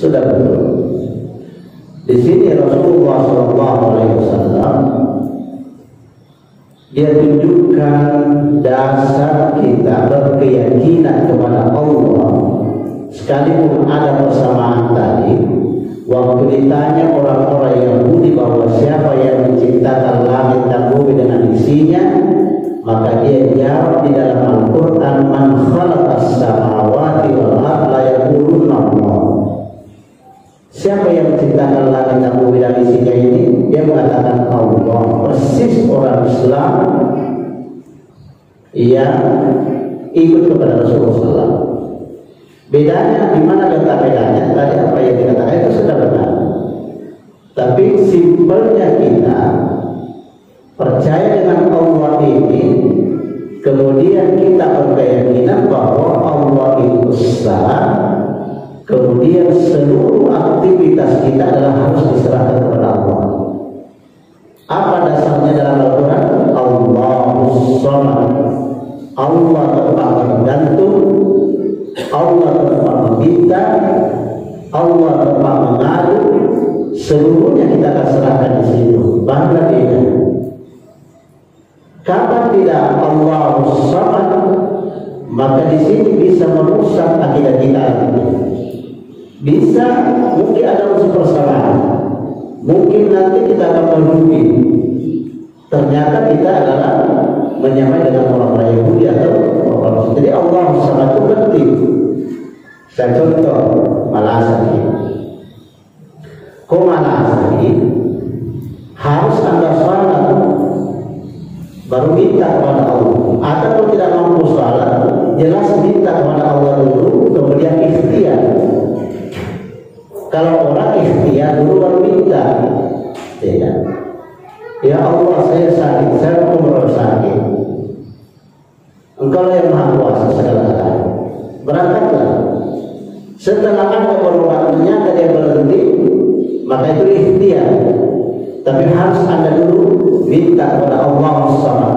sudah betul. Di sini Rasulullah SAW dia tunjukkan dasar kita berkeyakinan kepada Allah. Sekalipun ada persamaan tadi, waktu ditanya orang-orang Yahudi bahwa siapa yang menciptakan langit dan bumi dengan isinya, maka dia jawab di dalam Al-Quran, man khalaqas samawati wal ardh la yaquluna Allah. Siapa yang menciptakan langit dan bumi dan isinya ini? Dia mengatakan Allah. Persis orang Islam yang ikut kepada Rasulullah SAW. Bedanya, di mana letak bedanya? Tadi apa yang dikatakan itu sudah benar. Tapi simpelnya kita percaya dengan Allah ini, kemudian kita berkeyakinan bahwa Allah itu besar, kemudian seluruh aktivitas kita adalah harus diserahkan kepada Allah. Apa dasarnya dalam Al-Quran? Allahus Samad. Allah tempat bergantung, Allah tempat meminta, Allah tempat mengadu, seluruhnya kita akan serahkan di situ. Bangga dia. Kapan tidak Allahus Samad, maka di sini bisa merusak akidah kita. Bisa, mungkin ada unsur persamaan. Mungkin nanti kita akan merugi. Ternyata kita adalah menyamai dengan orang-orang Yahudi atau orang-orang. Jadi Allah sangat penting. Saya contoh Malasaki. Kok Malasaki harus Anda salat baru minta kepada Allah. Atau tidak mampu salat, jelas minta kepada Allah dulu, kemudian ikhtiar. Kalau orang ikhtiar dulu baru minta, tidak. Ya Allah, saya sakit, saya mau sakit. Engkau yang maha kuasa segala-galanya. Berangkatlah. Setelah ada berobatnya, dia berhenti, maka itu ikhtiar. Tapi harus Anda dulu minta kepada Allah Samad.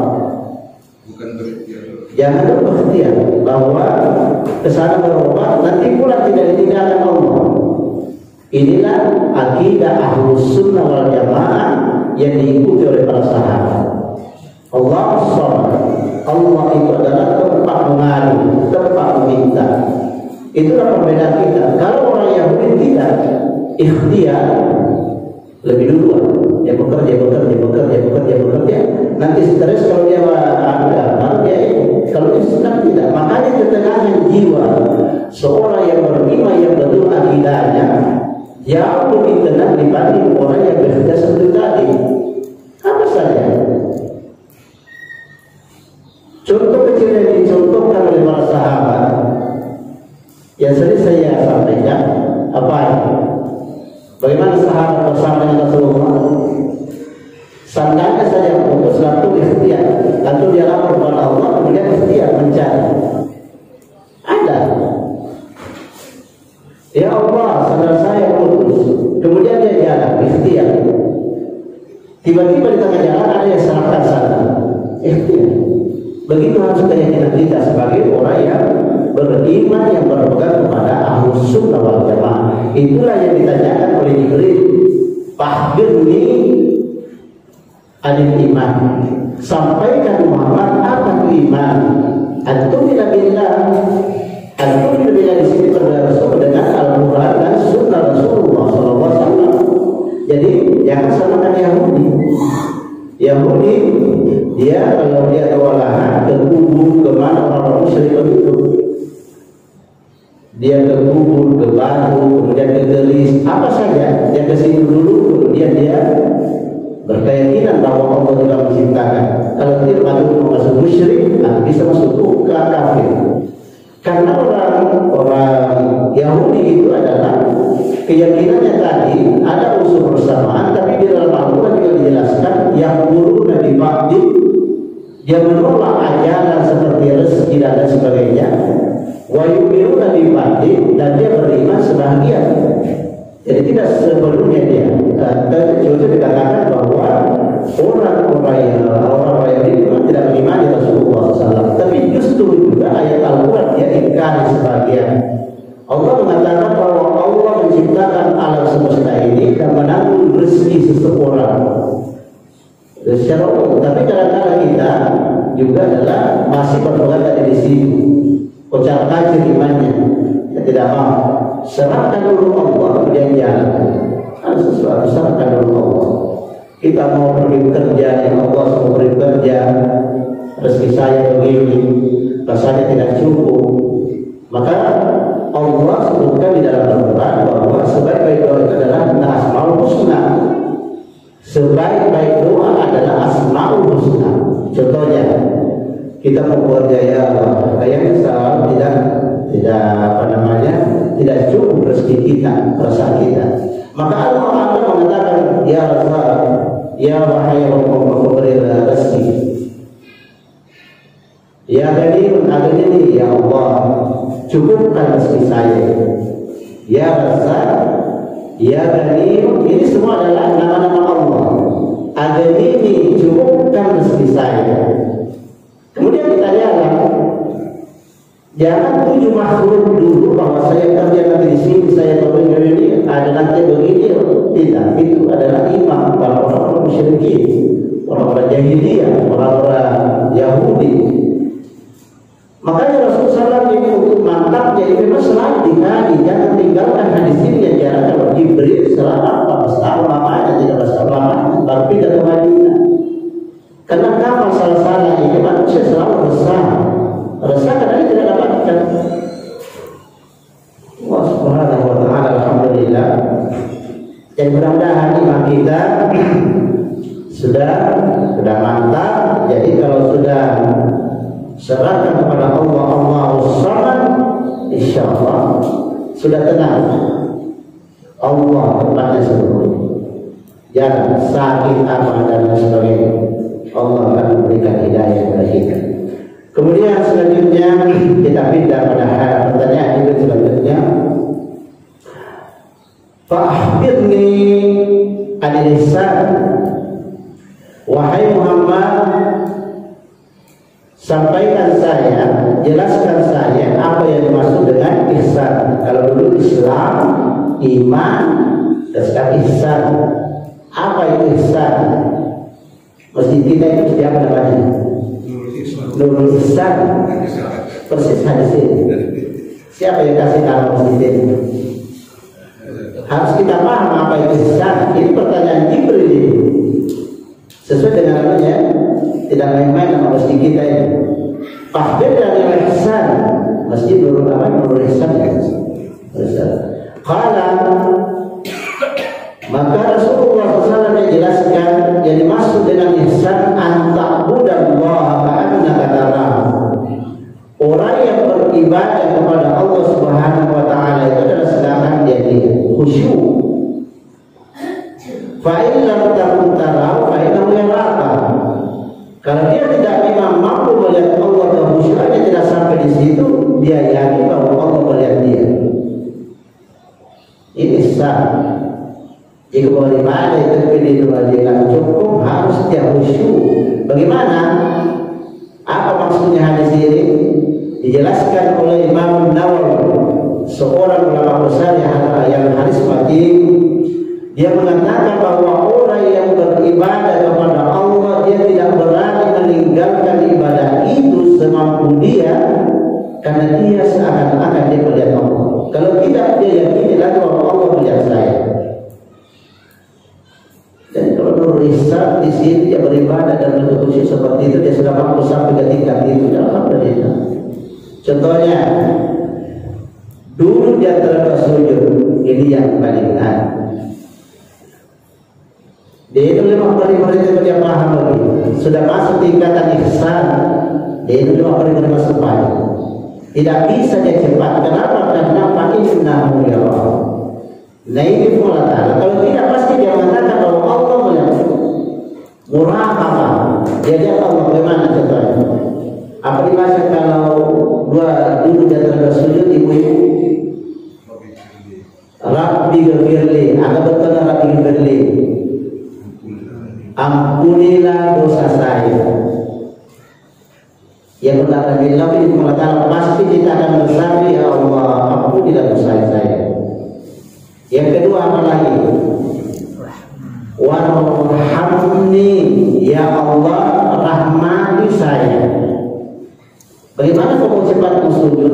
Bukan berikhtiar. Jangan berikhtiar bahwa kesana berobat nanti pula tidak ditinggalkan Allah. Inilah akidah Ahlus Sunnah wal Jamaah yang diikuti oleh para sahabat. Allah Samad. Allah itu adalah tempat mengadu, tempat meminta. Itulah perbedaan kita. Kalau orang Yahudi tidak ikhtiar, lebih dulu dia bekerja. Nanti stres kalau dia ada, baru dia kalau dia sedang tidak. Makanya ketenangan jiwa seorang yang beriman yang betul akidahnya jauh lebih tenang dibanding orang yang bekerja seperti tadi. Apa saja? Contoh kecil yang dicontohkan oleh para sahabat yang sering saya sampaikan, apa ini? Bagaimana sahabat bersama dengan Rasulullah? Sandalnya saja untuk satu ikhtiar, lalu dia lapor kepada Allah, kemudian ikhtiar mencari. Ada. Ya Allah, sandal saya putus. Kemudian dia jalan, ikhtiar. Tiba-tiba di tengah jalan ada yang serahkan sandal. Ikhtiar. Begitu harus keyakinan kita sebagai orang yang beriman yang berpegang kepada Ahlus Sunnah wal Jamaah. Itulah yang ditanyakan oleh Jibril. Fakhbirni anil iman. Sampaikan Muhammad apa itu iman. Antum bila di sini berdasar dengan Al-Quran dan Sunnah Rasulullah SAW. Jadi jangan samakan Yahudi. Dia kalau dia kewalahan ke kubur kemana orang musyrik itu. Dia ke kubur, ke batu, kemudian ke gelis, apa saja. Dia ke sini dulu, kemudian dia berkeyakinan bahwa Allah telah menciptakan. Kalau dia masuk musyrik, bisa masuk ke kafir. Karena orang Yahudi itu adalah keyakinannya tadi ada unsur persamaan, tapi di dalam Al-Quran juga dijelaskan yang guru Nabi Bakti dia menolak ajaran seperti rezeki dan lain sebagainya. Wa yu'minu Nabi Bakti dan dia beriman sebahagian. Jadi tidak sepenuhnya dia. Justru dikatakan bahwa orang-orang yang tidak mengimani Rasulullah SAW. Tapi justru juga ayat Al-Quran dia ingkari sebagian. Allah mengatakan bahwa Allah mencipta seseorang secara umum. Tapi kadang-kadang kita juga adalah masih berpegang di situ, kocar kacir imannya. Kita tidak mau. Serahkan dulu Allah, kemudian jalan. Ada sesuatu, serahkan dulu Allah. Kita mau pergi bekerja, yang Allah mau pergi bekerja, rezeki saya begini, rasanya tidak cukup. Maka Allah sebutkan di dalam Al-Quran bahwa sebaik-baik doa itu adalah asmaul husna. Sebaik-baik doa adalah asmaul husna. Contohnya, kita mau bekerja ya Allah, kayaknya tidak cukup rezeki kita, perasaan kita. Maka Allah akan mengatakan, ya Allah, ya wahai pemberi rezeki, ya Ghaniun Al-Ghani, ya Allah, cukupkan rezeki saya. Ya Razzaq, ya Ghaniun, ini semua adalah nama-nama Allah. Al-Ghani, cukupkan rezeki saya. Kemudian kita jangan tuju makhluk dulu bahwa saya kerja nanti di sini, saya begini, ada nanti begini. Tidak, itu adalah imam para orang-orang musyrikin, orang-orang jahiliyah, orang-orang Yahudi. Makanya Rasulullah SAW ini untuk mantapnya ini memang selalu dikaji, jangan tinggalkan hadis ini yang diajarkan oleh Jibril selama 14 tahun lamanya, 13 tahun lamanya, baru pindah ke Madinah. Karena kapal salah-salah ini manusia selalu resah karena dia tidak dapatkan. Allah Subhanahu wa ta'ala, alhamdulillah. Dan mudah-mudahan iman kita sudah mantap. Jadi kalau sudah serahkan kepada Allah, Allahus Samad, insyaallah sudah tenang. Allah tempatnya seluruhnya. Jangan sakit apa dan sebagainya. Allah akan memberikan hidayah kepada kita. Kemudian selanjutnya kita pindah pada pertanyaan itu selanjutnya. Fa'akhbirni an-ihsan. Wahai Muhammad, sampaikan saya, jelaskan saya apa yang dimaksud dengan ihsan. Kalau dulu Islam, iman, dan sekarang ihsan. Apa itu ihsan? Masjid kita itu siapa namanya? Nurul Ihsan. Persis hadis ini. Siapa yang kasih nama masjid ini? Harus kita paham apa itu ihsan. Ini pertanyaan Jibril ini. Sesuai dengan namanya, tidak main-main nama masjid kita ini. Fahbir dari ihsan. Masjid Nurul Ihsan. Qala, maka Rasulullah SAW menjelaskan yang dimaksud dengan ihsan anta'budallaha ka'annaka tarahu. Orang yang beribadah kepada Allah Subhanahu wa ta'ala itu adalah sedangkan dia khusyuk. Fa in lam takun tarahu fa innahu yaraka. Kalau dia tidak memang mampu melihat Allah dan khusyuknya tidak sampai di situ, dia yakin bahwa Allah melihat dia. Ini ihsan. Jika beribadah itu pilih kewajiban cukup, harus dia khusyuk. Bagaimana? Apa maksudnya hadis ini? Dijelaskan oleh Imam Nawawi, seorang ulama besar yang hadis mati. Dia mengatakan bahwa orang yang beribadah kepada Allah, dia tidak berani meninggalkan ibadah itu semampu dia, karena dia seakan-akan dia melihat Allah. Kalau tidak, dia yakini lagi bahwa Allah melihat saya. Dan kalau Nurul Ihsan di sini dia beribadah dan bentuk khusyuk seperti itu, dia sudah mampu sampai ke tingkat itu. Alhamdulillah. Contohnya, dulu dia terlalu sujud, ini yang paling benar. Dia itu 5 kali mereka dia paham lagi. Sudah masuk tingkatan ihsan, dia itu 5 kali masuk paham. Tidak bisa dia cepat. Kenapa? Karena fa'innahu yarah. Nah ini pula ta'ala. Kalau tidak pasti dia mengatakan bahwa Allah melihat. Muraqabah. Dia lihat Allah bagaimana contohnya. Apa dimaksud kalau dulu dia terhadap sujud ibu-ibu? Rabbi ghafirli. Agak betul Rabbi ghafirli. Ampunilah dosa saya. Yang benar bilang itu mengatakan pasti kita akan bersabda, ya Allah ampunilah dosa saya. Yang kedua apa lagi? Wa warhamni, ya Allah rahmati saya. Bagaimana kamu cepat sujud?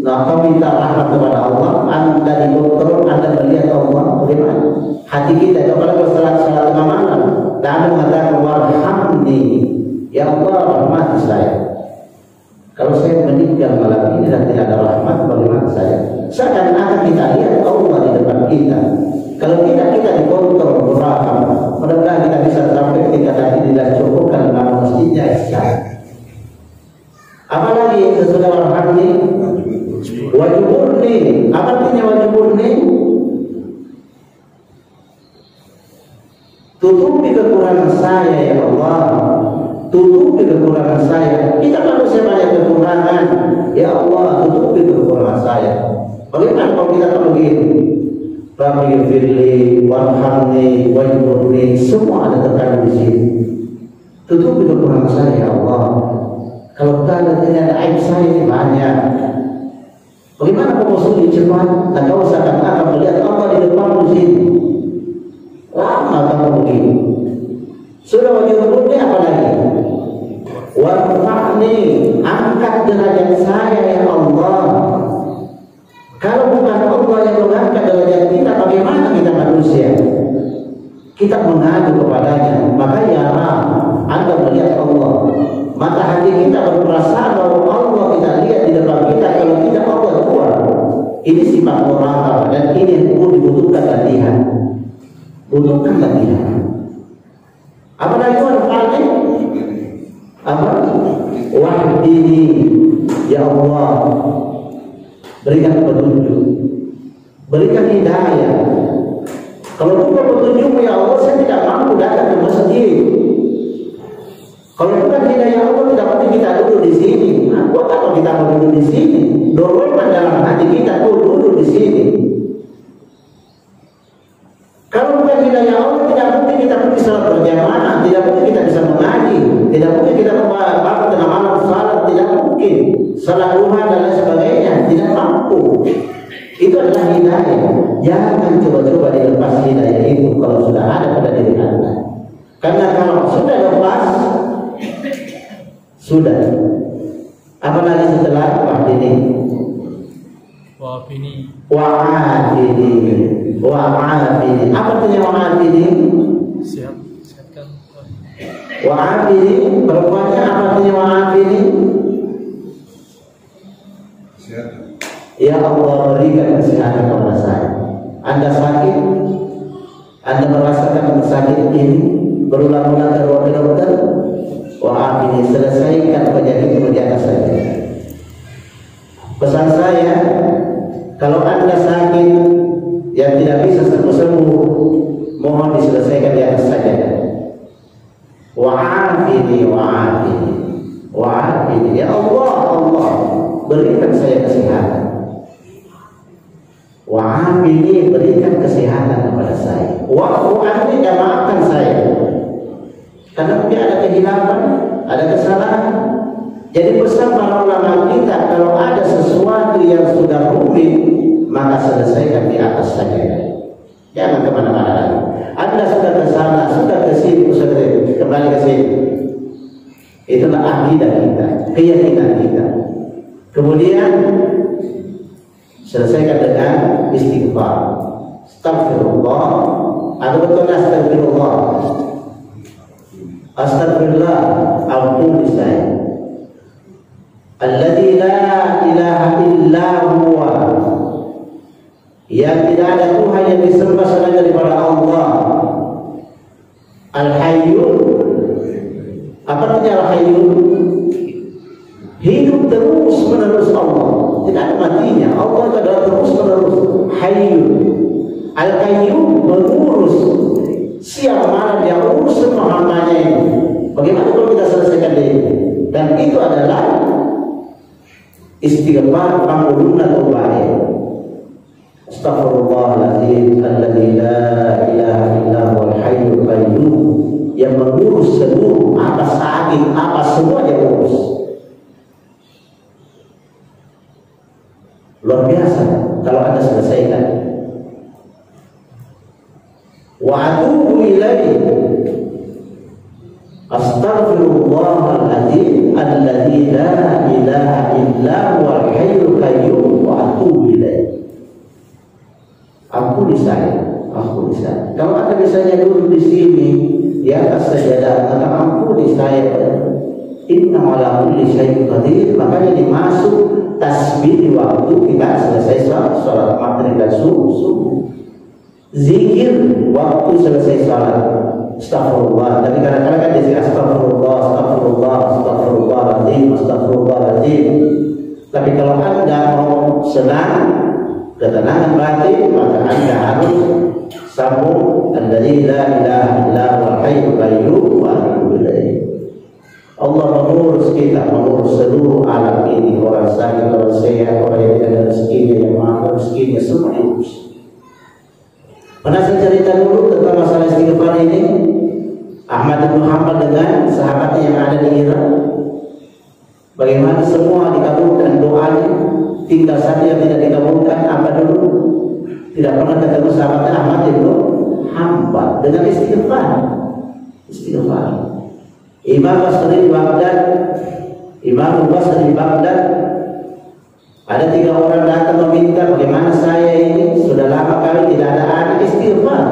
Nah, kau minta rahmat kepada Allah, Anda dikontrol, Anda melihat Allah. Bagaimana? Hati kita, kalau salat tengah malam, Anda mengatakan warhamni, ya Allah rahmati saya. Kalau saya meninggal malam ini dan tidak ada rahmat, bagaimana saya? Seakan-akan kita lihat Allah di depan kita. Kalau tidak, kita dikontrol berapa. Mudah-mudahan kita bisa sampai ketika ini dan cukupkan nama masjidnya sekarang. Apalagi sesudah warhamni, wajiburni. Apa artinya wajiburni? Tutupi kekurangan saya ya Allah. Tutupi kekurangan saya. Kita manusia banyak kekurangan. Ya Allah, tutupi kekurangan saya. Bagaimana kalau kita begini? Rabbi firli, warhamni, wajiburni, semua ada terkandung di sini. Tutupi kekurangan saya ya Allah. Kalau ternyata aib saya ini banyak. Bagaimana kamu sulit cepat? Dan kau akan melihat Allah di depan di sini. Lama kamu begini. Sudah wajiburni apa lagi? Warfa'ni, angkat derajat saya ya Allah. Kalau bukan Allah yang mengangkat derajat kita, bagaimana kita manusia? Kita mengadu kepadanya. Maka ya Anda melihat Allah. Mata hati kita berperasaan bahwa Allah kita lihat di depan kita. Kalau tidak, Allah keluar. Ini sifat moral dan ini yang dibutuhkan latihan. Butuhkan latihan. Apa lagi warfa'ni? Apa? Wahdini, ya Allah, berikan petunjuk, berikan hidayah. Kalau bukan petunjuk ya Allah, saya tidak mampu datang ke masjid. Kalau bukan hidayah Allah, tidak mungkin kita duduk di sini. Buat apa kita duduk di sini? Dorongan dalam hati kita tuh duduk di sini. Kalau bukan hidayah Allah, tidak mungkin kita pergi salat berjamaah, tidak mungkin kita bisa mengaji, tidak mungkin kita bangun tengah malam salat, tidak mungkin. Salat duha dan lain sebagainya, tidak mampu. Itu adalah hidayah. Jangan coba-coba dilepas hidayah itu kalau sudah ada pada diri Anda. Karena kalau sudah lepas, sudah. Apalagi setelah wahdini, wa'afini. Apa artinya wa'afini? Sehatkan. Wa'afini, perempuannya apa artinya wa'afini? Ya Allah, berikan kesehatan kepada saya. Anda sakit, Anda merasakan sakit ini, berulang-ulang ke dokter, wa'afini, selesaikan penyakit di atas saya. Pesan saya, kalau Anda sakit yang tidak bisa sembuh-sembuh, mohon diselesaikan di atas saja. Wa'afini, ya Allah, berikan saya kesehatan. Wa'afini, berikan kesehatan kepada saya. Wa'fu anni, dan maafkan saya. Karena mungkin ada kehilapan, ada kesalahan. Jadi pesan para ulama kita, kalau ada sesuatu yang sudah rumit, maka selesaikan di atas saja. Jangan kemana-mana lagi. Anda sudah ke sana, sudah ke sini, sudah kembali ke sini. Itulah akidah kita, keyakinan kita. Kemudian selesaikan dengan istighfar. Astagfirullah. Ada betul astagfirullah. Astagfirullah. Ampun saya. Alladzi la ilaha illa huwa, yang tidak ada Tuhan yang disembah selain daripada Allah. Al-Hayyun. Apa artinya Al-Hayyun? Hidup terus menerus Allah, tidak ada matinya. Allah itu adalah terus menerus. Hayyun. Al-Qayyum, mengurus. Siang malam dia urus semua hambanya ini. Bagaimana kalau kita selesaikan ini? Dan itu adalah istighfar panguluna terbaik. Astaghfirullahaladzim alladzi la ilaha illa huwal hayyul qayyum, yang mengurus seluruh apa sakit, apa semua dia urus. Luar biasa kalau Anda selesaikan. Wa atubu ilaihi, Astaghfirullahaladzim alladzi la ilaha illa huwal hayyul qayyum wa atubu ilaih. Ampuni saya. Kalau Anda misalnya duduk di sini di atas sajadah, maka ampuni saya. Inna ala kulli syai'in qadir. Makanya dimasuk tasbih di waktu kita selesai sholat maghrib dan subuh. Zikir waktu selesai sholat. Astagfirullah. Tapi kadang-kadang kan dia astagfirullahaladzim. Tapi kalau Anda mau senang, ketenangan batin, maka Anda harus sambung alladzi la ilaha illa huwal hayyul qayyum wa atubu ilaih. Allah mengurus kita, mengurus seluruh alam ini, orang sakit, orang sehat, orang yang tidak ada rezekinya, yang maha rezekinya, semua diurus. Pernah saya cerita dulu tentang masalah istighfar ini. Ahmad bin Hanbal dengan sahabatnya yang ada di Irak, bagaimana semua dikabulkan doanya, tinggal satu yang tidak dikabulkan, apa dulu? Tidak pernah ketemu sahabatnya Ahmad bin Hanbal dengan istighfar. Imam Basri Baghdad, ada 3 orang datang meminta, bagaimana saya ini sudah lama kali tidak ada anak, istighfar.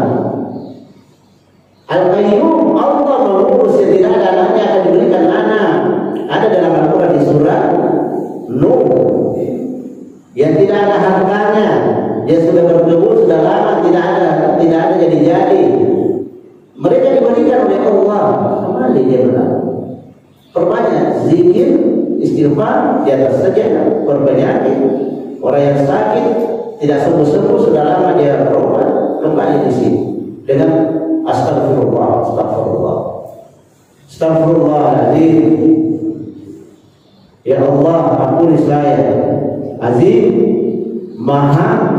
Al-Qayyum, Allah mengurus yang tidak ada anaknya akan diberikan anak. Ada dalam Al-Quran di surah Nuh. Yang tidak ada hartanya, dia sudah berkebun sudah lama, tidak ada jadi. Mereka diberikan oleh Allah. Kembali dia benar. Perbanyak zikir, istighfar di atas saja, berpenyakit. Orang yang sakit tidak sembuh-sembuh sudah lama dia berobat, kembali di sini dengan Astagfirullahaladzim. Ya Allah, ampuni saya. Azim, maha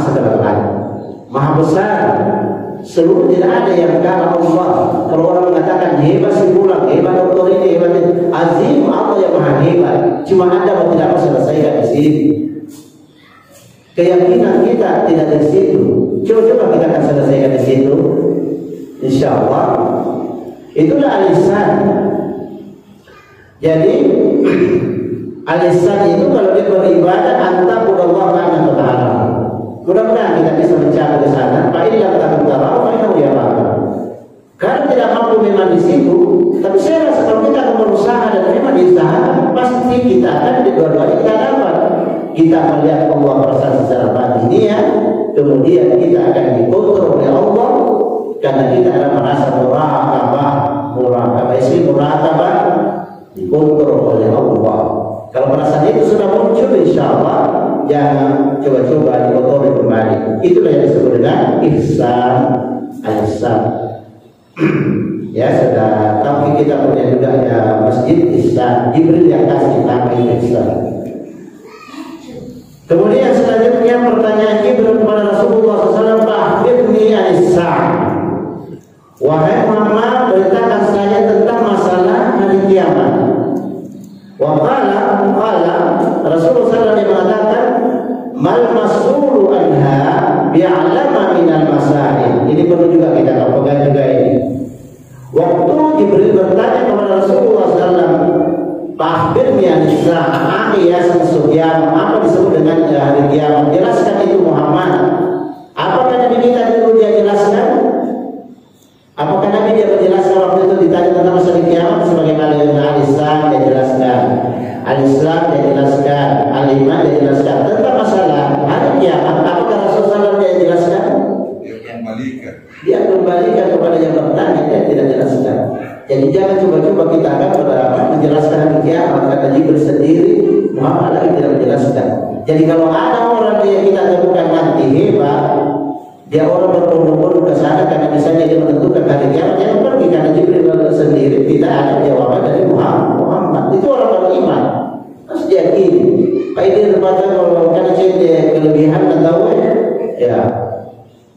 segala-galanya, maha besar. Seluruh tidak ada yang kalah Allah. Kalau orang mengatakan hebat si pulang, hebat dokter ini, hebat ini. Azim, Allah yang maha hebat. Cuma Anda tidak mau selesaikan di sini. Keyakinan kita tidak di situ. Coba kita akan selesaikan di situ. Insya Allah. Itulah al-lisan. Jadi al-lisan itu kalau dia beribadah antaqullah ta'ala ta'ala. Mudah-mudahan kita bisa mencapai ke sana. Fa illam takun tarahu fa innahu yaraka. Karena tidak mampu memang di situ, tapi saya rasa kalau kita akan berusaha dan memang diusahakan, pasti kita akan dua-duanya kita dapat. Kita melihat Allah berasa secara batinnya, kemudian kita akan dikontrol oleh Allah karena kita akan merasa muraqabah, dikontrol oleh Allah. Kalau perasaan itu sudah muncul, insya Allah jangan coba-coba dikotori kembali. Itulah yang disebut dengan ihsan, al-ihsan. Ya, sudah tahu kita punya juga ya masjid ihsan. Jibril yang kasih nama ihsan. Kemudian selanjutnya pertanyaan Jibril kepada Rasulullah SAW, "Akhbirni an-sa'a." Wahai Muhammad, beritakan saya tentang masalah hari kiamat. Wa qala Rasulullah SAW mengatakan, "Mal mas'ulu anha bi'alama minal masail." Ini perlu juga kita pegang juga ini. Waktu Jibril bertanya kepada Rasulullah SAW, "Akhbirni an-sa'a," apa disebut dengan hari kiamat? Jelaskan itu Muhammad. Apakah Nabi kita dulu dia jelaskan? Apakah Nabi dia menjelaskan waktu itu ditanya tentang masalah kiamat sebagaimana al-Islam dia jelaskan, al-Islam dia jelaskan, al-Iman dia jelaskan tentang masalah hari kiamat? Apakah Rasulullah dia jelaskan? Dia kembalikan kepada yang bertanya, dia tidak jelaskan. Jadi jangan coba-coba kita akan menjelaskan hari kiamat, kata Jibril sendiri, Muhammad lagi tidak menjelaskan. Jadi kalau ada orang yang kita temukan nanti hebat, dia orang berbondong-bondong ke sana karena misalnya dia menentukan hari kiamat, jangan pergi karena Jibril sendiri tidak ada jawaban dari Muhammad. Itu orang beriman. Harus diyakini. Pak ini terbatas kalau karena dia kelebihan dan tahu ya.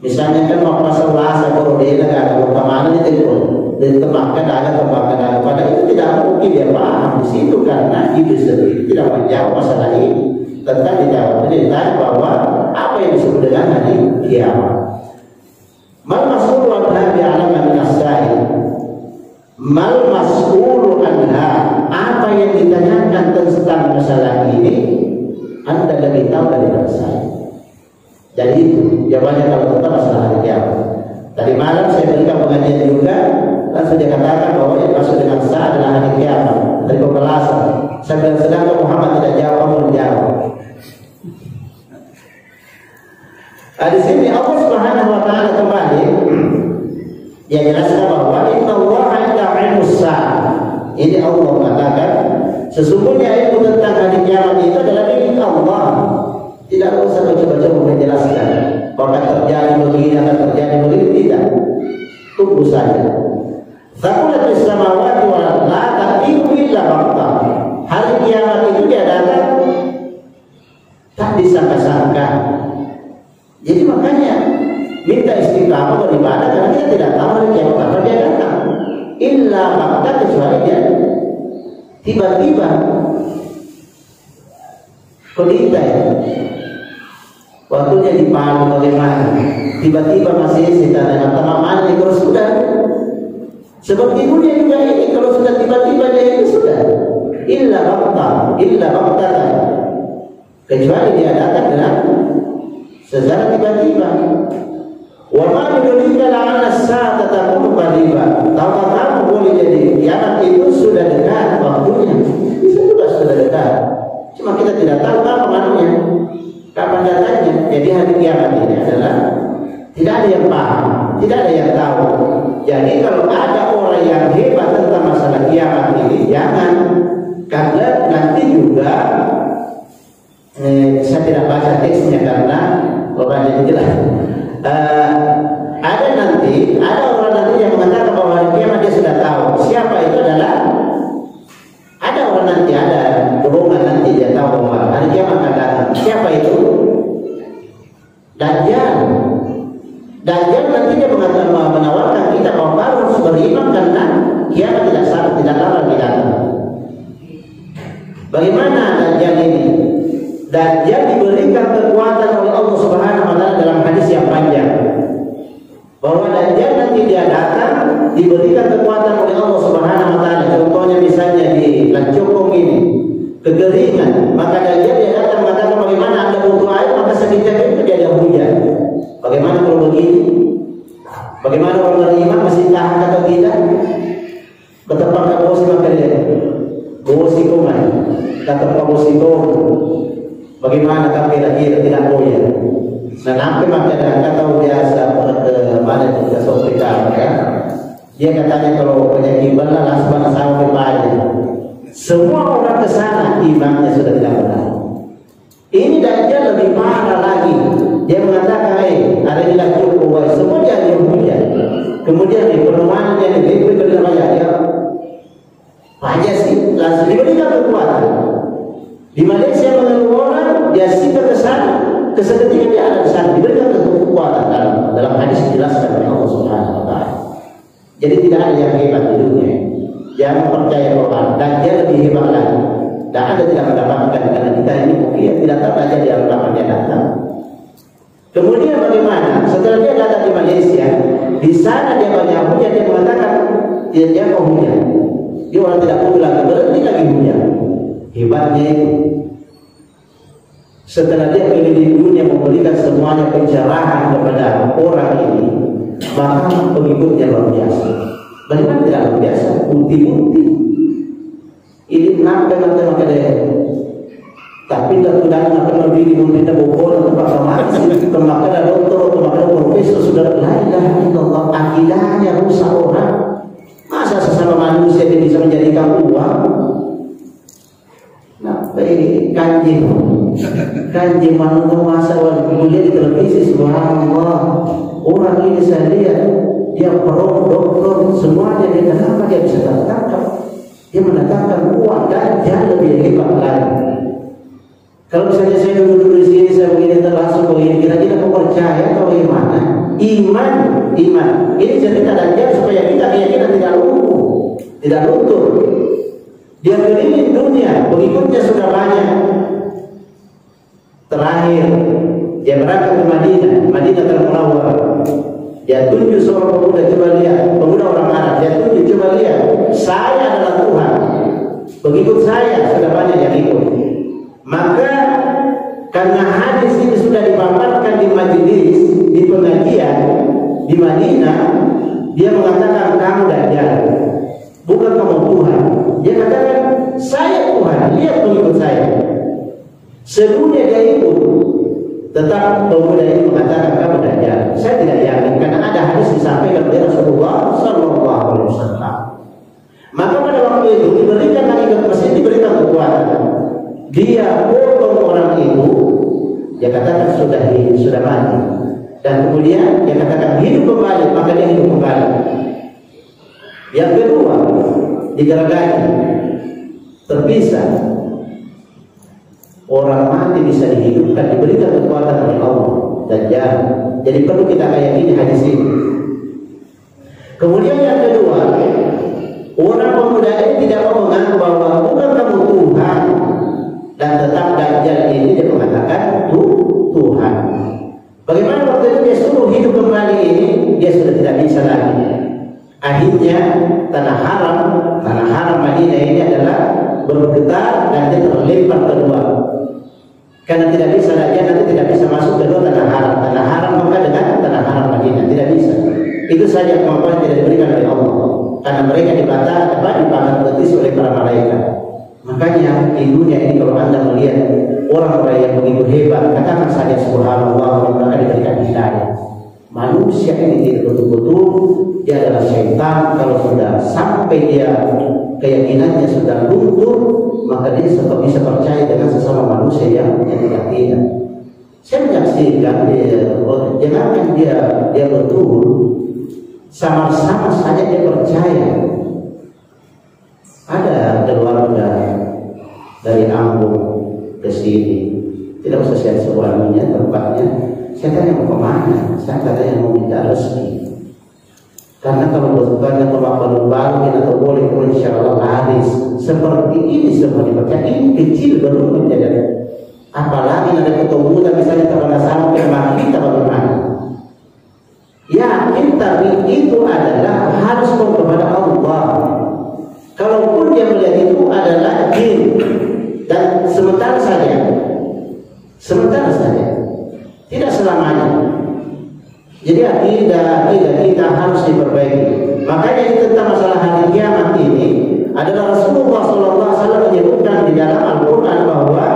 Misalnya kan mau pasal bahasa Korea ada kemana ditembakkan ada. Pada itu tidak mungkin dia paham di situ karena Jibril sendiri tidak menjawab masalah ini. Tentang ditanya bahwa apa yang disebut dengan hari kiamat. Mal mas'ulu an bi alama min as-sa'il. mal mas'ulu anha, apa yang ditanyakan tentang masalah ini Anda lebih tahu daripada saya. Jadi itu jawabannya kalau tentang masalah hari kiamat. Tadi malam saya berikan pengajian juga, langsung dia katakan bahwa yang masuk dengan sah adalah hari kiamat dari pembalasan. Sedangkan Muhammad tidak jawab, Allah menjawab. Di sini Allah Subhanahu wa taala kembali yang jelaskan bahwa innallaha indahu ilmus sa'ah. Ini Allah mengatakan sesungguhnya ilmu tentang hari kiamat itu adalah milik Allah. Tidak usah coba-coba menjelaskan bahwa terjadi begini akan terjadi begini, tidak. Tunggu saja. Thaqulat as-samawati wal ardi la taqimu illa baqta. Hari kiamat itu diadakan tak disangka-sangka. Jadi makanya minta istiqamah beribadah karena kita tidak tahu hari kiamat kapan dia datang. Illa baqta, kecuali dia tiba-tiba. Pelita ya. Waktunya di Palu bagaimana? Tiba-tiba masih setan dengan tamaman ini kalau sudah. Seperti dunia juga ini kalau sudah tiba-tiba dia ini sudah. Illa baqta. Kecuali dia datang dengan secara tiba-tiba. Wa ma yudrika la'anna as-sa'ata takunu qariba. Tahukah kamu boleh jadi kiamat itu sudah dekat waktunya. Bisa juga sudah dekat. Cuma kita tidak tahu kapan kapan datangnya. Jadi hari kiamat ini adalah tidak ada yang paham, tidak ada yang tahu. Jadi kalau ada orang yang hebat tentang masalah kiamat ini, jangan, karena nanti juga saya tidak baca teksnya karena bacanya jelas. Ada orang nanti yang mengatakan bahwa hari kiamat dia sudah tahu. Siapa itu adalah ada orang nanti, ada golongan nanti dia tahu bahwa hari kiamat akan datang. Siapa itu? Dajjal nanti dia menawarkan kita bahwa harus beriman karena kiamat tidak lama lagi datang. Bagaimana Dajjal ini? Dajjal diberikan kekuatan oleh Allah Subhanahu wa taala dalam hadis yang panjang. Bahwa Dajjal nanti dia datang diberikan kekuatan oleh Allah Subhanahu wa taala. Contohnya misalnya di Lancokong ini, kekeringan, maka Dajjal dia datang mengatakan bagaimana Anda butuh air, maka sekejap itu dia ada hujan. Bagaimana kalau begini? Bagaimana orang beriman masih tahan atau tidak? Betapa kabosi maka dia bosi kuman, kata kabosi kau. Bagaimana kami lagi tidak boleh? Nah, sampai maka dengan kata biasa mana kita hospital kan? Dia katanya kalau penyakit belah langsung sampai pagi. Semua orang ke sana imannya sudah tidak benar. Ini Dajjal lebih parah lagi. Dia mengatakan, ada di cukup, semua dia hujan. Kemudian di perumahan dia diberi kerja banyak dia. Banyak sih, langsung diberikan kekuatan. Di Malaysia mengeluh orang, dia singgah ke sana, keseketika dia ada di sana, diberikan kekuatan dalam hadis dijelaskan oleh Allah Subhanahu wa taala. Jadi tidak ada yang hebat di dunia. Jangan percaya Quran, dan dia lebih hebat lagi. Dan Anda tidak mendapatkan karena kita ini mungkin tidak tahu saja dia kapan dia datang. Kemudian bagaimana? Setelah dia datang di Malaysia, di sana dia banyak hujan, dia mengatakan dia mau hujan. Dia orang tidak perlu lagi berhenti lagi hujan. Hebatnya itu. Setelah dia keliling dunia memberikan semuanya pencerahan kepada orang ini, maka pengikutnya luar biasa. Bagaimana tidak luar biasa? Bukti-bukti. Ini kenapa maka dia? Tapi tak sudah nak lebih diminta bokor tempat farmasi, tempat ada doktor, tempat ada profesor sudah lain Allah akidahnya rusak orang. Masa sesama manusia dia bisa menjadikan uang? Nah, kanjeng manusia masa kuliah di televisi, subhanallah. Orang ini saya lihat dia doktor semuanya, dia kenapa dia bisa tertangkap? Dia mendatangkan uang dan jauh lebih hebat lagi. Kalau misalnya saya duduk di sini, saya begini langsung begini, kira-kira mau percaya atau bagaimana? Iman. Ini cerita Dajjal supaya kita keyakinan tidak luntur. Dia keliling dunia, pengikutnya sudah banyak. Terakhir, dia berangkat ke Madinah Munawwarah. Dia tunjuk seorang pemuda, coba lihat, pemuda orang Arab, dia tunjuk, coba lihat, saya adalah Tuhan, pengikut saya sudah banyak yang ikut. Maka karena hadis ini sudah dipaparkan di majelis, di pengajian di Madinah, dia mengatakan kamu dajjal, bukan kamu Tuhan. Dia katakan saya Tuhan, lihat pengikut saya. Sedunia dia ikut, tetap pemuda ini mengatakan kamu dajjal. Saya tidak yakin karena ada hadis disampaikan oleh Rasulullah Sallallahu Alaihi Wasallam. Maka pada waktu itu diberikan hakikat masjid, diberikan kekuatan. Dia potong orang itu, dia katakan sudah mati. Dan kemudian dia katakan hidup kembali, maka dia hidup kembali. Yang kedua, digeragahi, terpisah. Orang mati bisa dihidupkan, diberikan kekuatan oleh Allah. Dajjal. Jadi perlu kita yakini hadis ini. Kemudian yang kedua, orang pemuda ini tidak mau mengaku bahwa bukan kamu Tuhan, dan tetap Dajjal ini dia mengatakan Tuhan. Bagaimana waktu itu dia suruh hidup kembali ini, dia sudah tidak bisa lagi. Akhirnya tanah haram Madinah ini adalah bergetar dan dia terlempar keluar. Karena tidak bisa Dajjal nanti tidak bisa masuk ke dalam tanah haram maka dengan tanah haram Madinah tidak bisa. Itu saja kemampuan yang tidak diberikan oleh Allah. Karena mereka dipakan betis oleh para malaikat. Makanya di dunia ini kalau anda melihat orang-orang yang begitu hebat, katakan saja subhanallah, mereka diberikan hidayah. Manusia ini tidak betul-betul dia adalah syaitan. Kalau sudah sampai dia keyakinannya sudah luntur, maka dia bisa percaya dengan sesama manusia yang tidak. Saya menyaksikan jangankan dia betul, sama-sama saja dia percaya. Ada keluarga dari Ambon ke sini, tidak usah saya sebutnya tempatnya. Saya tanya mau kemana? Saya katanya mau minta rezeki. Karena kalau bukannya baru atau boleh insya Allah laris. Seperti ini semua dipercaya. Ini kecil baru menjadi. Apalagi ada ketemu misalnya terkena sampai kita bagaimana? Yakin tapi itu adalah harus kepada Allah. Kalaupun dia melihat itu adalah jin dan sementara saja, tidak selamanya. Jadi akidah kita harus diperbaiki. Makanya tentang masalah hari kiamat ini adalah Rasulullah SAW menyebutkan di dalam Al-Quran bahwa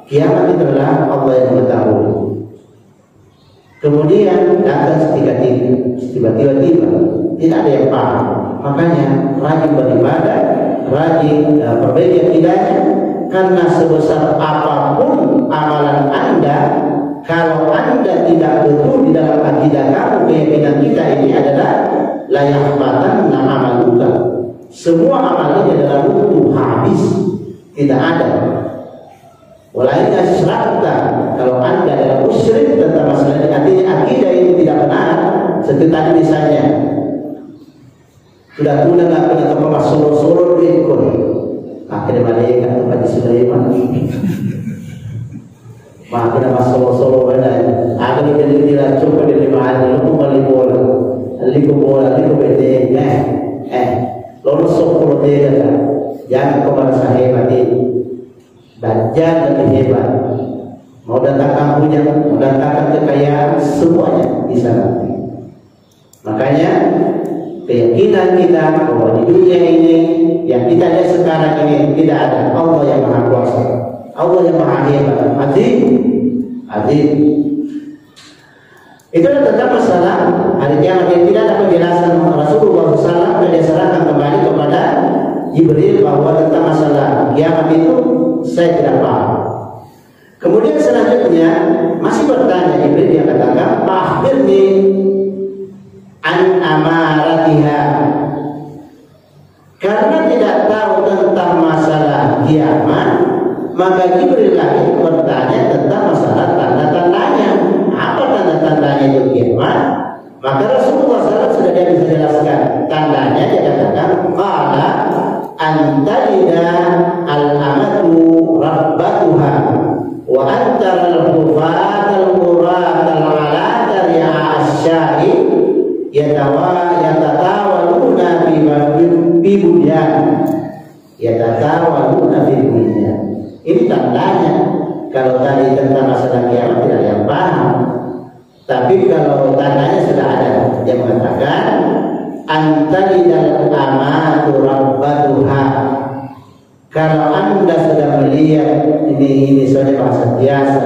kiamat itu adalah Allah yang mengetahui. Kemudian datang tiba-tiba tidak ada yang paham. Makanya rajin beribadah, rajin perbaiki akidahnya, karena sebesar apapun amalan anda, kalau anda tidak betul di dalam akidah kamu, keyakinan kita ini adalah layahbatan amaluka. Semua amalnya adalah runtuh habis, tidak ada. Walaupun syrakta, kalau anda adalah musyrik tentang masalah ini, artinya akidah itu tidak benar. Seperti tadi misalnya, sudah punya nggak punya tempat solo berikut, akhirnya malaikat tempat di Sulaiman. Makin mas solo benar. Aku ni jadi tidak cukup di lima hari, lu kembali bola, liku bete, lalu sokolo dia kan, jangan kepada saya mati. Dajjal lebih hebat. Mau datangkan punya, mau datangkan kekayaan, semuanya bisa nanti. Makanya keyakinan kita bahwa di dunia ini yang kita lihat sekarang ini tidak ada Allah yang maha kuasa, Allah yang maha hebat, azim. Itu adalah tentang masalah hari kiamat yang tidak ada penjelasan Rasulullah SAW dan diserahkan kembali kepada Jibril bahwa tentang masalah kiamat itu saya tidak paham. Kemudian selanjutnya masih bertanya Jibril, dia katakan akhirni an amaratiha. Karena tidak tahu tentang masalah kiamat, maka Jibril lagi bertanya tentang masalah tanda-tandanya. Apa tanda-tandanya itu kiamat? Maka Rasulullah SAW sudah dia bisa jelaskan tandanya. Dia katakan qala antalida al-amatu rabbatuha wa antara al-hufat al-qurat al-alata ri'a asy-syari tandanya. Kalau tadi tentang masalah kiamat tidak ada yang paham. Tapi kalau tandanya sudah ada. Dia mengatakan antalidal amatu rabbatuha. Kalau Anda sudah melihat ini saja bahasa biasa.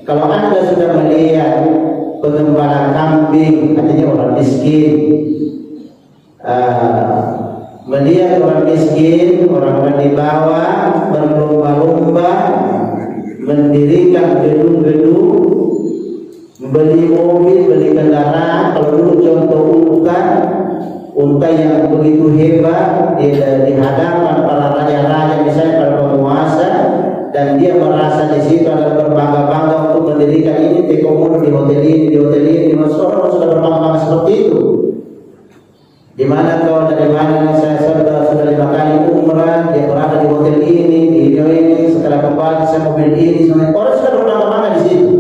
Kalau Anda sudah melihat pengembala kambing, artinya orang miskin, melihat orang miskin, orang di bawah berlomba-lomba mendirikan gedung-gedung, beli mobil, beli kendaraan. Kalau dulu contoh unta yang begitu hebat di hadapan para raja-raja, misalnya para penguasa, dan dia merasa di situ adalah berbangga-bangga untuk mendirikan ini tekomono di hotel ini, di Masoro sudah berbangga-bangga seperti itu. Di mana kau dari mana? Saya sudah 5 kali umrah, dia berada di hotel ini, setelah kembali saya mobil ini, orang sudah berbangga-bangga di situ.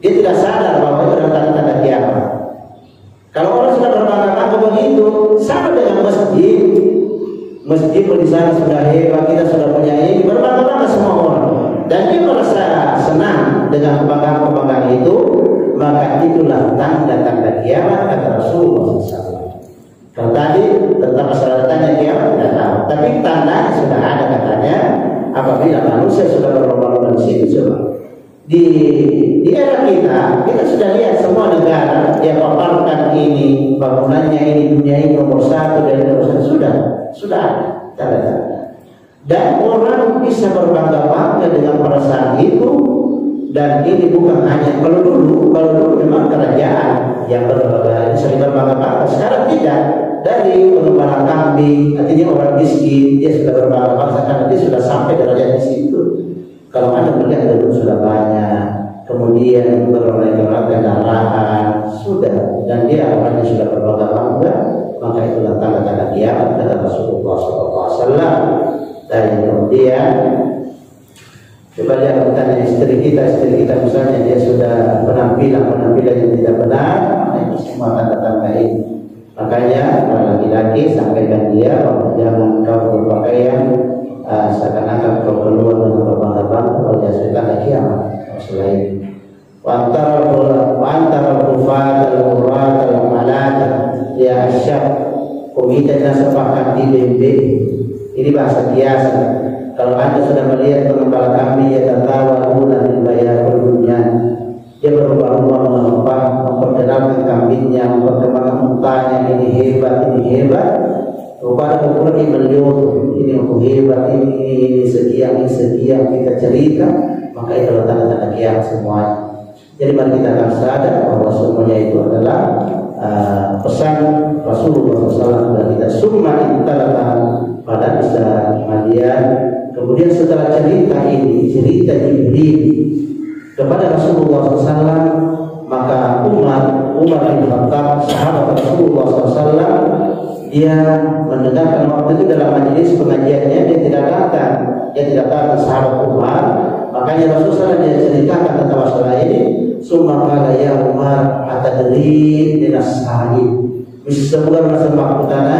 Dia tidak sadar bahwa itu adalah tanda-tanda kiamat. Kalau orang sudah berbangga-bangga begitu, sama dengan masjid. Masjid di sana sudah hebat, kita sudah punya ini, berbangga-bangga semua orang. Dan dia merasa senang dengan kebanggaan-kebanggaan itu, maka itulah tanda-tanda kiamat kata Rasulullah SAW. Kalau tadi tentang masalah tanda kiamat tidak tahu, tapi tanda sudah ada katanya apabila manusia sudah berlomba-lomba di situ. Coba di era kita sudah lihat semua negara yang paparkan ini bangunannya ini, dunia ini nomor 1 dan nomor 1 sudah ada tanda-tanda. Dan orang bisa berbangga-bangga dengan perasaan itu. Dan ini bukan hanya kalau dulu memang kerajaan yang sering berbangga-bangga. Sekarang tidak. Dari pengembala kambing, artinya orang miskin, dia sudah berbangga-bangga karena dia sudah sampai derajat di situ. Kalau Anda melihat gedung sudah banyak, kemudian berbagai-bagai kendaraan sudah, dan dia orangnya sudah berbangga-bangga, maka itulah tanda-tanda kiamat kata Rasulullah SAW. Dan kemudian coba lihat bertanya istri kita misalnya dia sudah penampilan yang tidak benar, itu semua tanda-tanda ini. Makanya para laki-laki sampaikan dia bahwa jangan kau berpakaian seakan-akan kau keluar dengan berbangga-bangga kalau tanda kiamat. Selain antara kufat al-murat al-malat ya asyab komite sepakat di BB. Ini bahasa biasa. Kalau Anda sudah melihat pengembala kambing ya tertawa guna dibayar dunia, dia berubah-ubah memperkenalkan kambingnya, memperkenalkan untanya, ini hebat. Rupanya pergi melihat ini hebat, ini sekian kita cerita, maka itu adalah tanda-tanda kiamat semuanya. Jadi mari kita akan sadar bahwa semuanya itu adalah pesan Rasulullah SAW dan kita summa intalatan pada bisa kemudian setelah cerita Jibril kepada Rasulullah SAW, maka Umar bin Khattab sahabat Rasulullah SAW dia mendengarkan waktu itu dalam majelis pengajiannya, dia tidak datang sahabat Umar. Makanya Rasulullah SAW dia ceritakan tentang masalah ini. Summa qala ya Umar atadri dinas sahih. Sebulan masa makutana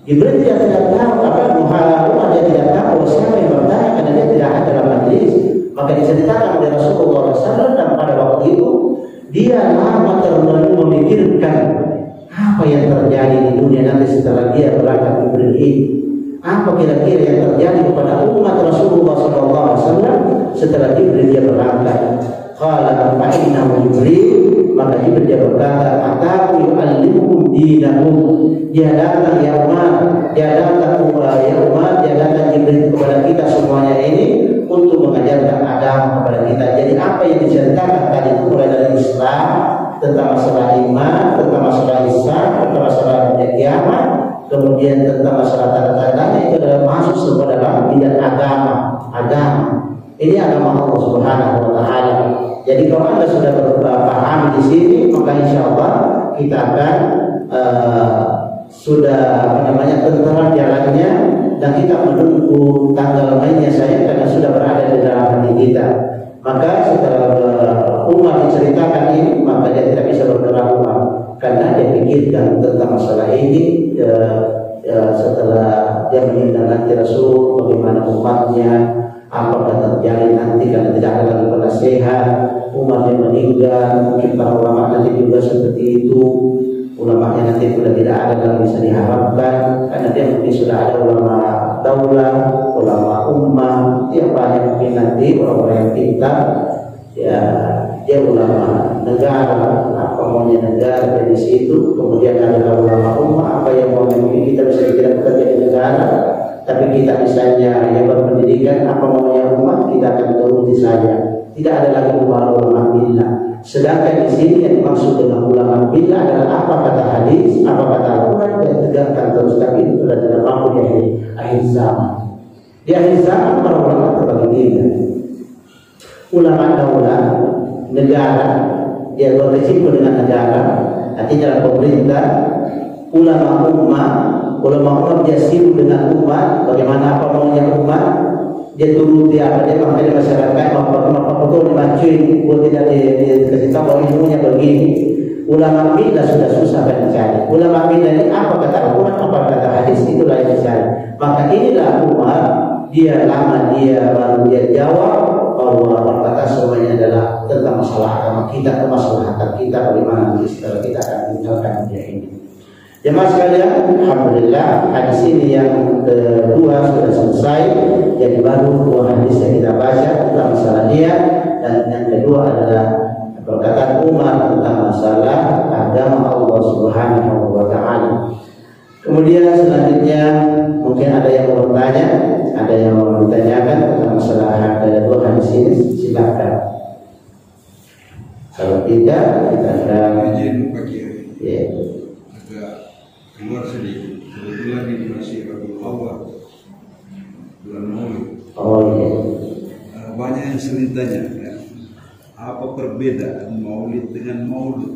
Jibril tidak tahu apa Umar dia tidak tahu siapa yang bertanya karena dia tidak ada dalam majelis. Maka diceritakan oleh Rasulullah SAW dan pada waktu itu dia lama terlalu memikirkan apa yang terjadi di dunia nanti setelah dia berangkat Jibril ini. Apa kira-kira yang terjadi kepada umat Rasulullah SAW setelah Jibril dia berangkat? Qala fa'innahu Jibril, maka Jibril dia berkata, ataku yu'allimukum dinakum. Dia datang ya Umar, dia datang Jibril kepada kita semuanya ini untuk mengajarkan agama kepada kita. Jadi apa yang diceritakan tadi itu mulai dari Islam, tentang masalah iman, tentang masalah Islam, tentang masalah kiamat, kemudian tentang masalah tanda-tandanya, itu adalah masuk semua dalam bidang agama. Ini agama Allah Subhanahu wa taala. Jadi kalau Anda sudah berpaham di sini, maka insya Allah kita akan sudah tentram jalannya, dan kita menunggu tanggal mainnya saya karena sudah berada di dalam hati kita. Maka setelah Umar diceritakan ini, maka dia tidak bisa bergerak Umar karena dia pikirkan tentang masalah ini. Setelah dia meninggal nanti Rasul, bagaimana umatnya, apakah terjadi nanti karena tidak ada lagi penasehat, umat yang meninggal, mungkin para ulama nanti juga seperti itu. Ulamanya nanti sudah tidak ada lagi bisa diharapkan, karena dia mungkin sudah ada ulama daulah, ulama ummah, dia banyak mungkin nanti orang-orang yang pintar, ya dia ulama negara, apa maunya negara dari situ. Kemudian ada ulama ummah, apa yang mau mungkin kita bisa tidak bekerja di negara, tapi kita misalnya yang berpendidikan, apa maunya umat kita akan turuti saja. Tidak ada lagi ulama billah. Sedangkan di sini yang dimaksud dengan ulama billah adalah apa kata hadis, apa kata Al-Quran, dan tegakkan terus. Tapi itu sudah tidak mampu di akhir zaman. Di akhir zaman para ulama terbagi tiga. Ulama daulah, negara, dia berisiko dengan negara, artinya dalam pemerintah. Ulama ummah dia sibuk dengan umat, bagaimana apa maunya umat, dia turuti apa dia pakai di masyarakat, apa dimacuin, buat tidak dikasih tahu bahwa ilmunya begini. Ulama billah sudah susah kan dicari. Ulama billah ini apa kata Al-Quran, apa kata hadis, itulah yang dicari. Maka inilah umat, dia lama dia baru dia jawab bahwa kata semuanya adalah tentang masalah agama kita, kemaslahatan kita, bagaimana setelah kita akan meninggalkan dunia ini. Jemaah sekalian, alhamdulillah hadis ini yang kedua sudah selesai. Jadi baru dua hadis yang kita baca tentang masalah dia, dan yang kedua adalah perkataan Umar tentang masalah agama Allah Subhanahu wa taala. Kemudian selanjutnya mungkin ada yang mau bertanya, ada yang mau ditanyakan tentang masalah ada dua hadis ini, silakan. Kalau tidak, kita akan izin pagi ya. Keluar sedikit. Kebetulan ini masih Rabiul Awal, bulan Maulid. Oh iya. Banyak yang sering tanya, ya, apa perbedaan Maulid dengan Maulud?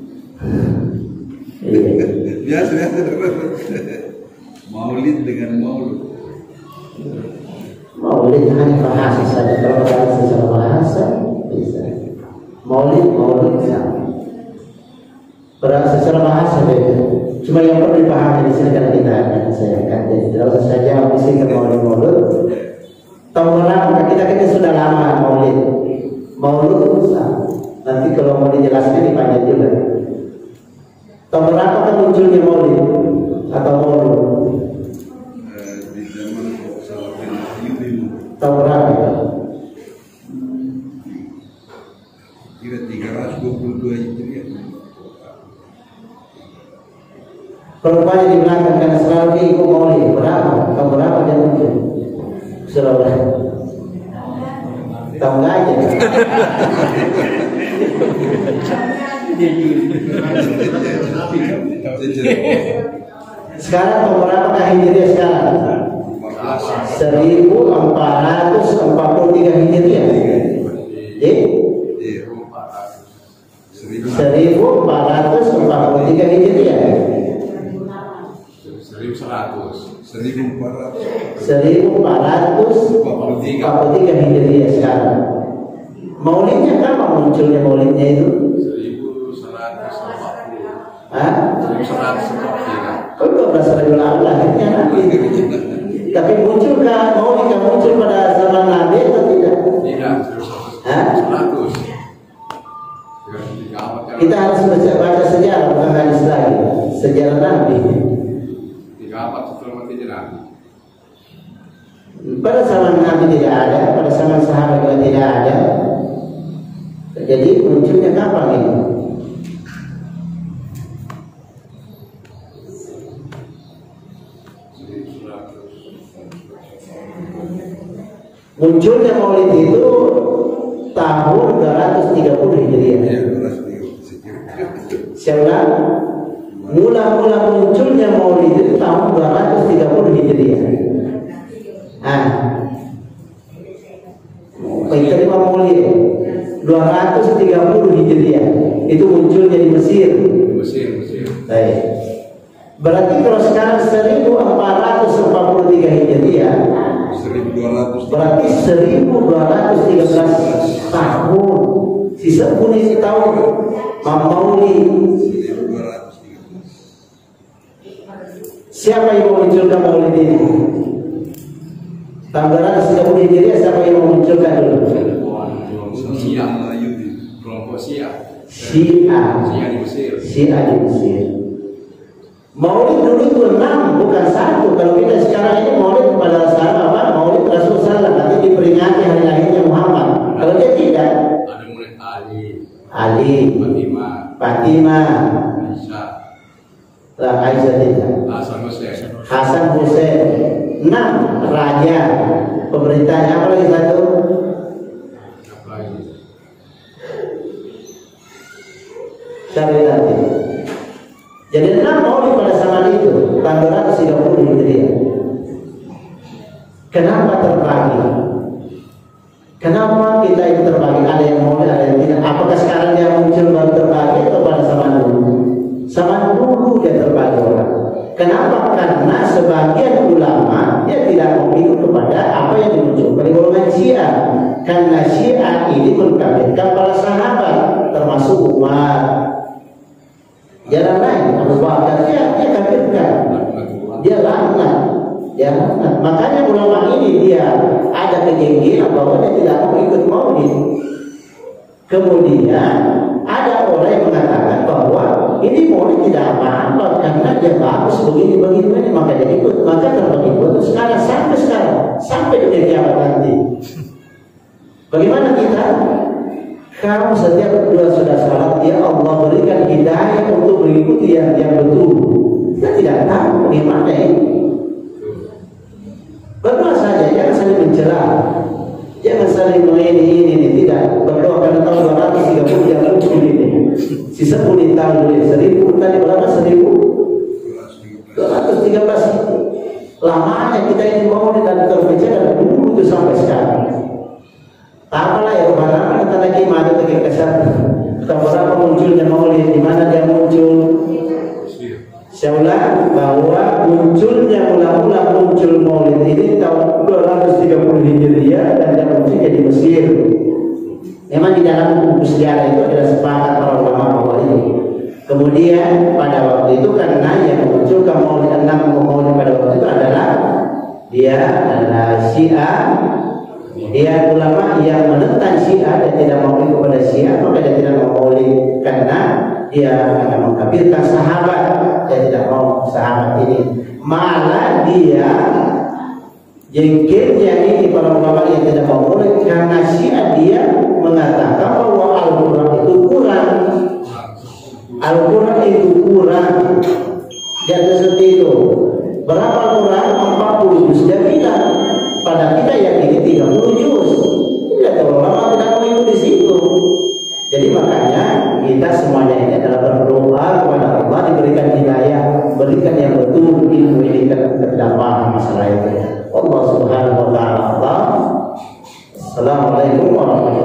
Biasa. Maulid dengan Maulud. Maulid hanya bahasa saja, kalau bahasa secara bahasa bisa. Maulid sama. Berarti secara bahasa beda. Cuma yang perlu dipahami di sini kan kita akan saya katakan. Tidak usah saja di sini Maulid. Tahun berapa kita sudah lama Maulid. Maulud sama. Nanti kalau mau dijelaskan dipanjang juga. Tahun berapa kan munculnya Maulid atau Maulud? Di zaman Salafin Ayyubi. Tahun berapa? Kira 322 Hijriah. Perempuannya di belakang karena selalu ikut Maulid. Berapa? Tahun berapa dia muncul? Selalu. Tahu nggak aja? Sekarang tahun berapa Hijriah sekarang? 1443 Hijriah. 1443 Hijriah. 1443 Hijriah sekarang. Maulidnya kapan munculnya maulidnya itu? 1140. Hah? 1143. Kau 12 Rabiul Awal lahirnya Nabi. Tapi munculkah maulid yang muncul pada zaman Nabi atau tidak? Tidak. Hah? 100. Kita harus baca sejarah, bukan hadis lagi. Sejarah Nabi. 3 abad setelah matinya Nabi. Pada zaman Nabi tidak ada, pada zaman sahabat juga tidak ada. Jadi munculnya kapan ini? Munculnya Maulid itu tahun 230 Hijriah. Siapa? Mula-mula munculnya Maulid itu tahun 230 Hijriah. Penerima Maulid 230 Hijriah itu munculnya di Mesir. Mesir. Baik. Berarti kalau sekarang 1443 Hijriah, 1200. berarti 1213 tahun. Sisa pun isi tahun Maulid. 1213. Siapa yang munculkan Maulid ini? Tahun 230 Hijriah siapa yang memunculkan dulu? Syiah. Kelompok Syiah. Syiah. Syiah di Mesir. Syiah di Mesir. Maulid dulu itu 6, bukan 1. Kalau kita sekarang ini maulid pada saat apa? Maulid Rasulullah nanti diperingati hari lahirnya Muhammad. Kalau dia tidak, Ada murid Ali, Fatimah, Fatimah, Aisyah, Aisyah tidak, Hasan Hussein. Hasan Hussein. 6 raja. Pemerintahnya apa lagi satu? Apa lagi? Cari nanti. Jadi 6 maulid pada zaman itu tahun 230 Hijriah. Kenapa terbagi? Kenapa kita itu terbagi? Ada yang maulid, ada yang tidak. Apakah sekarang dia muncul baru terbagi atau pada zaman dulu? Zaman dulu dia terbagi orang. Kenapa? Karena sebagian ulama dia tidak mau ikut kepada apa yang dimunculkan oleh golongan Syiah. Karena Syiah ini mengkafirkan para sahabat, termasuk Umar. Jalan lain, Abu Bakar dia kafirkan, dia laknat, dia laknat. Makanya ulama ini dia ada kejengkelan bahwa dia tidak mau ikut maulid. Kemudian ada orang yang mengatakan bahwa ini maulid tidak apa-apa karena dia bagus begini, maka dia ikut. Maka terbagi itu sekarang sampai dunia kiamat nanti. Bagaimana kita? Kamu setiap berdua sudah salat, ya Allah berikan hidayah untuk mengikuti yang betul. Kita tidak tahu bagaimana ini. Berdoa saja, jangan saling mencela, jangan saling ini tidak. Berdoa karena tahun 230 yang muncul ini. Sisa 10 tahun dulu, 1000 tadi berapa? 1213. Lamanya kita ini mau dan terpecah dari dulu itu sampai sekarang. Apalah ya mana kita lagi maju ke kesan. Berapa munculnya maulid, di mana dia muncul? Saya ulang bahwa munculnya mula-mula muncul maulid ini tahun 230 Hijriah dan dia munculnya di Mesir. Memang di dalam buku sejarah itu adalah sepakat para ulama bahwa ini. Kemudian pada waktu itu karena yang munculkan maulid 6 maulid pada waktu itu adalah dia adalah Syiah. Dia ulama yang menentang Syiah dan tidak mau ikut kepada Syiah, maka dia tidak mau maulid karena dia akan mengkafirkan sahabat. Dia tidak mau sahabat ini. Malah dia jengkelnya ini para ulama yang tidak mau maulid karena Syiah dia mengatakan bahwa Al-Quran itu kurang. Al-Quran itu kurang. Dia seperti itu. Berapa Al-Quran? 40 juz. Dia bilang pada kita yakini 30 juz. Tidak terlalu lama tidak mau di situ. Jadi makanya kita semuanya ini adalah berdoa kepada Allah diberikan hidayah, berikan yang betul ilmu ini terdapat masalah itu. Allah Subhanahu wa taala. Assalamualaikum warahmatullahi wabarakatuh.